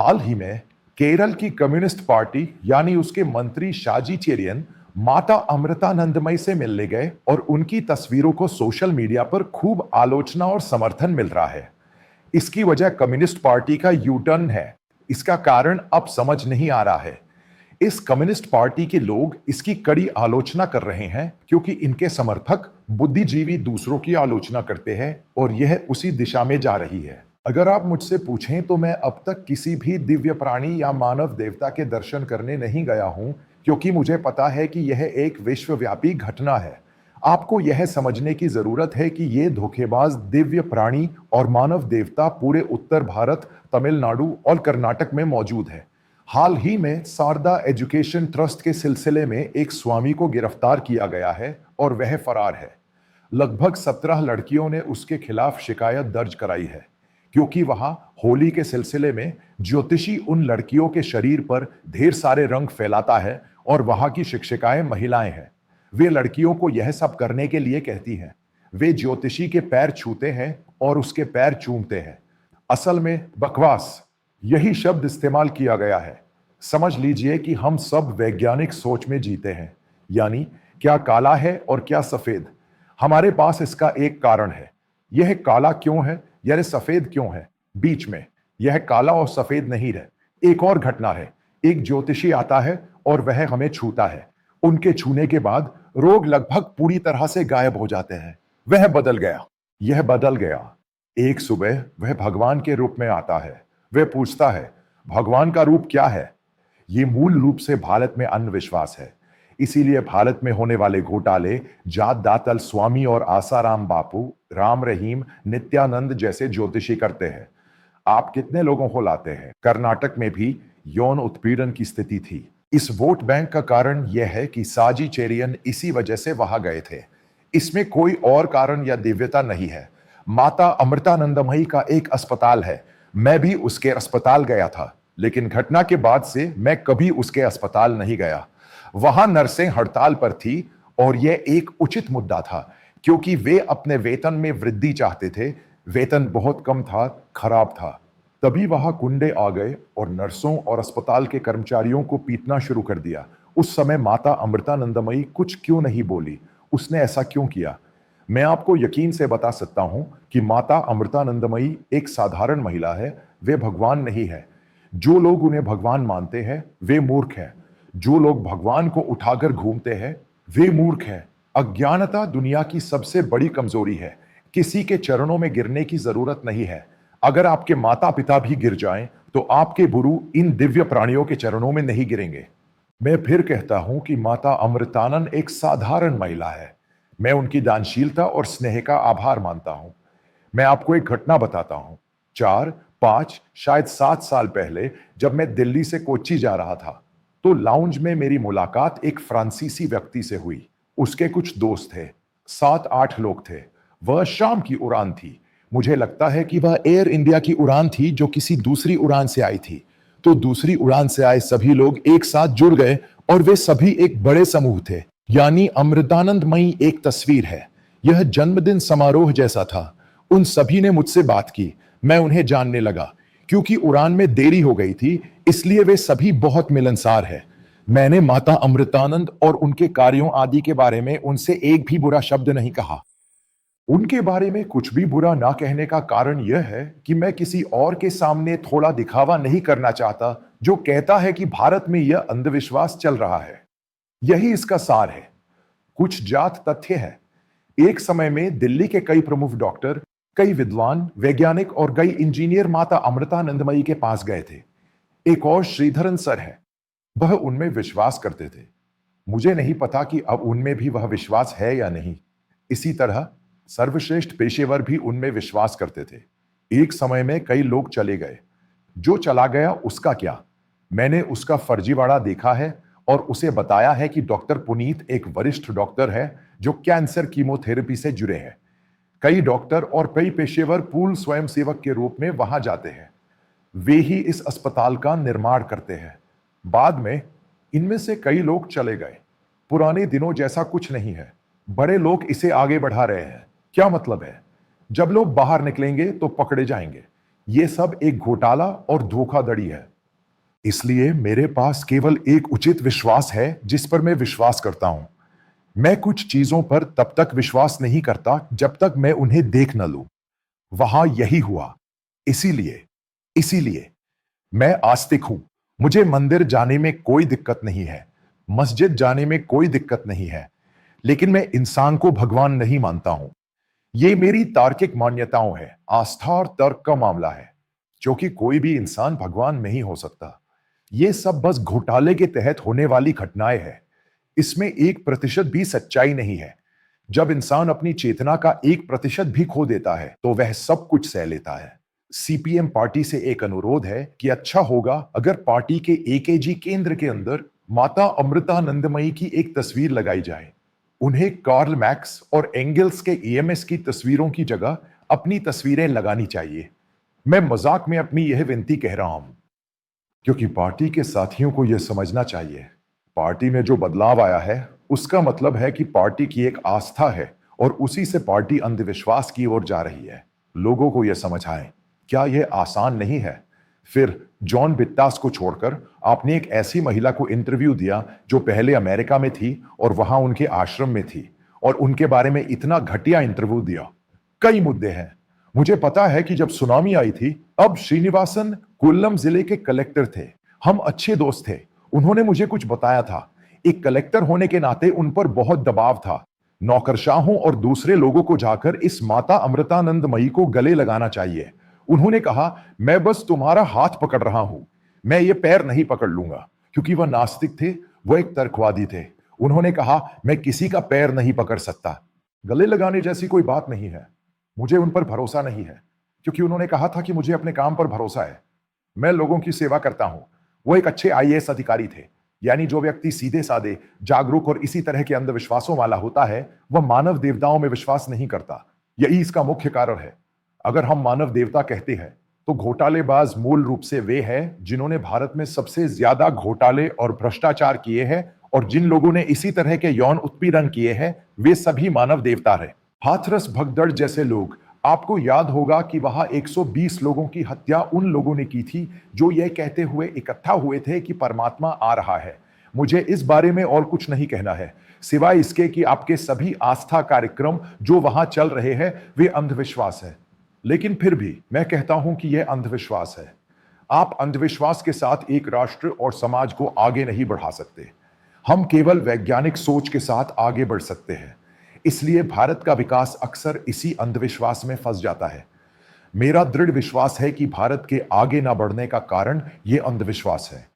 हाल ही में केरल की communist party यानी उसके मंत्री शाजी चेरियन माता अमृतानंदमयी से मिलने गए और उनकी तस्वीरों को सोशल मीडिया पर खूब आलोचना और समर्थन मिल रहा है। इसकी वजह कम्युनिस्ट पार्टी का यू टर्न है। इसका कारण अब समझ नहीं आ रहा है। इस कम्युनिस्ट पार्टी के लोग इसकी कड़ी आलोचना कर रहे हैं क्योंकि इनके समर्थक बुद्धिजीवी दूसरों की आलोचना करते हैं और यह उसी दिशा में जा रही है। अगर आप मुझसे पूछें तो मैं अब तक किसी भी दिव्य प्राणी या मानव देवता के दर्शन करने नहीं गया हूं क्योंकि मुझे पता है कि यह एक विश्वव्यापी घटना है। आपको यह समझने की जरूरत है कि ये धोखेबाज दिव्य प्राणी और मानव देवता पूरे उत्तर भारत, तमिलनाडु और कर्नाटक में मौजूद है। हाल ही में शारदा एजुकेशन ट्रस्ट के सिलसिले में एक स्वामी को गिरफ्तार किया गया है और वह फरार है। लगभग 17 लड़कियों ने उसके खिलाफ शिकायत दर्ज कराई है क्योंकि वहां होली के सिलसिले में ज्योतिषी उन लड़कियों के शरीर पर ढेर सारे रंग फैलाता है और वहां की शिक्षिकाएं महिलाएं हैं। वे लड़कियों को यह सब करने के लिए कहती हैं। वे ज्योतिषी के पैर छूते हैं और उसके पैर चूमते हैं। असल में बकवास यही शब्द इस्तेमाल किया गया है। समझ लीजिए कि हम सब वैज्ञानिक सोच में जीते हैं, यानी क्या काला है और क्या सफेद। हमारे पास इसका एक कारण है। यह काला क्यों है यानी सफेद क्यों है? बीच में यह काला और सफेद नहीं है। एक और घटना है। एक ज्योतिषी आता है और वह हमें छूता है। उनके छूने के बाद रोग लगभग पूरी तरह से गायब हो जाते हैं। वह बदल गया। यह बदल गया। एक सुबह वह भगवान के रूप में आता है। वह पूछता है, भगवान का रूप क्या है? ये मूल रूप से भारत में अंधविश्वास है। इसीलिए भारत में होने वाले घोटाले जात दातल स्वामी और आसाराम बापू, राम रहीम, नित्यानंद जैसे ज्योतिषी करते हैं। आप कितने लोगों को लाते हैं? कर्नाटक में भी यौन उत्पीड़न की स्थिति थी। इस वोट बैंक का कारण यह है कि साजी चेरियन इसी वजह से वहां गए थे। इसमें कोई और कारण या दिव्यता नहीं है। माता अमृतानंदमयी का एक अस्पताल है। मैं भी उसके अस्पताल गया था, लेकिन घटना के बाद से मैं कभी उसके अस्पताल नहीं गया। वहां नर्सें हड़ताल पर थी और यह एक उचित मुद्दा था क्योंकि वे अपने वेतन में वृद्धि चाहते थे। वेतन बहुत कम था, खराब था। तभी वहां गुंडे आ गए और नर्सों और अस्पताल के कर्मचारियों को पीटना शुरू कर दिया। उस समय माता अमृतानंदमयी कुछ क्यों नहीं बोली? उसने ऐसा क्यों किया? मैं आपको यकीन से बता सकता हूं कि माता अमृतानंदमयी एक साधारण महिला है। वे भगवान नहीं है। जो लोग उन्हें भगवान मानते हैं वे मूर्ख हैं। जो लोग भगवान को उठाकर घूमते हैं वे मूर्ख हैं। अज्ञानता दुनिया की सबसे बड़ी कमजोरी है। किसी के चरणों में गिरने की जरूरत नहीं है। अगर आपके माता पिता भी गिर जाएं तो आपके गुरु इन दिव्य प्राणियों के चरणों में नहीं गिरेंगे। मैं फिर कहता हूं कि माता अमृतानंद एक साधारण महिला है। मैं उनकी दानशीलता और स्नेह का आभार मानता हूं। मैं आपको एक घटना बताता हूं। 4, 5, शायद 7 साल पहले जब मैं दिल्ली से कोच्चि जा रहा था तो लाउंज में मेरी मुलाकात एक फ्रांसीसी व्यक्ति से हुई। उसके कुछ दोस्त थे। 7-8 लोग थे। वह शाम की उड़ान थी। मुझे लगता है कि वह एयर इंडिया की उड़ान थी जो किसी दूसरी उड़ान से आई थी। तो दूसरी उड़ान से आए सभी लोग एक साथ जुड़ गए और वे सभी एक बड़े समूह थे। यानी अमृतानंदमयी एक तस्वीर है। यह जन्मदिन समारोह जैसा था। उन सभी ने मुझसे बात की। मैं उन्हें जानने लगा। क्योंकि उड़ान में देरी हो गई थी इसलिए वे सभी बहुत मिलनसार हैं। मैंने माता अमृतानंद और उनके कार्यों आदि के बारे में उनसे एक भी बुरा शब्द नहीं कहा। उनके बारे में कुछ भी बुरा ना कहने का कारण यह है कि मैं किसी और के सामने थोड़ा दिखावा नहीं करना चाहता जो कहता है कि भारत में यह अंधविश्वास चल रहा है। यही इसका सार है। कुछ जात तथ्य है। एक समय में दिल्ली के कई प्रमुख डॉक्टर, कई विद्वान, वैज्ञानिक और कई इंजीनियर माता अमृतानंदमयी के पास गए थे। एक और श्रीधरन सर है। वह उनमें विश्वास करते थे। मुझे नहीं पता कि अब उनमें भी वह विश्वास है या नहीं। इसी तरह सर्वश्रेष्ठ पेशेवर भी उनमें विश्वास करते थे। एक समय में कई लोग चले गए। जो चला गया उसका क्या? मैंने उसका फर्जीवाड़ा देखा है और उसे बताया है कि डॉक्टर पुनीत एक वरिष्ठ डॉक्टर है जो कैंसर कीमोथेरेपी से जुड़े हैं। कई डॉक्टर और कई पेशेवर पूर्ण स्वयंसेवक के रूप में वहां जाते हैं। वे ही इस अस्पताल का निर्माण करते हैं। बाद में इनमें से कई लोग चले गए। पुराने दिनों जैसा कुछ नहीं है। बड़े लोग इसे आगे बढ़ा रहे हैं। क्या मतलब है? जब लोग बाहर निकलेंगे तो पकड़े जाएंगे। ये सब एक घोटाला और धोखाधड़ी है। इसलिए मेरे पास केवल एक उचित विश्वास है जिस पर मैं विश्वास करता हूं। मैं कुछ चीजों पर तब तक विश्वास नहीं करता जब तक मैं उन्हें देख न लूं। वहां यही हुआ। इसीलिए इसीलिए मैं आस्तिक हूं। मुझे मंदिर जाने में कोई दिक्कत नहीं है, मस्जिद जाने में कोई दिक्कत नहीं है, लेकिन मैं इंसान को भगवान नहीं मानता हूं। ये मेरी तार्किक मान्यताओं है, आस्था और तर्क का मामला है, क्योंकि कोई भी इंसान भगवान नहीं हो सकता। ये सब बस घोटाले के तहत होने वाली घटनाएं हैं। इसमें 1% भी सच्चाई नहीं है। जब इंसान अपनी चेतना का 1% भी खो देता है तो वह सब कुछ सह लेता है। सीपीएम पार्टी से एक अनुरोध है कि अच्छा होगा अगर पार्टी के एकेजी केंद्र के अंदर माता अमृतानंदमयी की एक तस्वीर लगाई जाए। उन्हें कार्ल मैक्स और एंगल्स के ईएमएस की तस्वीरों की जगह अपनी तस्वीरें लगानी चाहिए। मैं मजाक में अपनी यह विनती कह रहा हूं, क्योंकि पार्टी के साथियों को यह समझना चाहिए, पार्टी में जो बदलाव आया है उसका मतलब है कि पार्टी की एक आस्था है और उसी से पार्टी अंधविश्वास की ओर जा रही है। लोगों को यह समझाएं। क्या यह आसान नहीं है? फिर जॉन बित्तास को छोड़कर आपने एक ऐसी महिला को इंटरव्यू दिया जो पहले अमेरिका में थी और वहां उनके आश्रम में थी, और उनके बारे में इतना घटिया इंटरव्यू दिया। कई मुद्दे हैं। मुझे पता है कि जब सुनामी आई थी, अब श्रीनिवासन कोल्लम जिले के कलेक्टर थे। हम अच्छे दोस्त थे। उन्होंने मुझे कुछ बताया था। एक कलेक्टर होने के नाते उन पर बहुत दबाव था। नौकरशाहों और दूसरे लोगों को जाकर इस माता अमृतानंदमयी को गले लगाना चाहिए। उन्होंने कहा, मैं बस तुम्हारा हाथ पकड़ रहा हूं, मैं ये पैर नहीं पकड़ लूंगा, क्योंकि वह नास्तिक थे, वह एक तर्कवादी थे। उन्होंने कहा, मैं किसी का पैर नहीं पकड़ सकता। गले लगाने जैसी कोई बात नहीं है। मुझे उन पर भरोसा नहीं है, क्योंकि उन्होंने कहा था कि मुझे अपने काम पर भरोसा है। मैं लोगों की सेवा करता हूं। वो एक अच्छे आईएएस अधिकारी थे। यानी जो व्यक्ति सीधे साधे, जागरूक और इसी तरह के अंधविश्वासों वाला होता है, वह मानव देवताओं में विश्वास नहीं करता। यही इसका मुख्य कारण है। अगर हम मानव देवता कहते हैं तो घोटालेबाज मूल रूप से वे हैं जिन्होंने भारत में सबसे ज्यादा घोटाले और भ्रष्टाचार किए हैं, और जिन लोगों ने इसी तरह के यौन उत्पीड़न किए हैं वे सभी मानव देवता हैं। हाथरस भगदड़ जैसे लोग, आपको याद होगा कि वहां 120 लोगों की हत्या उन लोगों ने की थी जो यह कहते हुए इकट्ठा हुए थे कि परमात्मा आ रहा है। मुझे इस बारे में और कुछ नहीं कहना है, सिवाय इसके कि आपके सभी आस्था कार्यक्रम जो वहां चल रहे हैं वे अंधविश्वास है। लेकिन फिर भी मैं कहता हूं कि यह अंधविश्वास है। आप अंधविश्वास के साथ एक राष्ट्र और समाज को आगे नहीं बढ़ा सकते। हम केवल वैज्ञानिक सोच के साथ आगे बढ़ सकते हैं। इसलिए भारत का विकास अक्सर इसी अंधविश्वास में फंस जाता है। मेरा दृढ़ विश्वास है कि भारत के आगे ना बढ़ने का कारण यह अंधविश्वास है।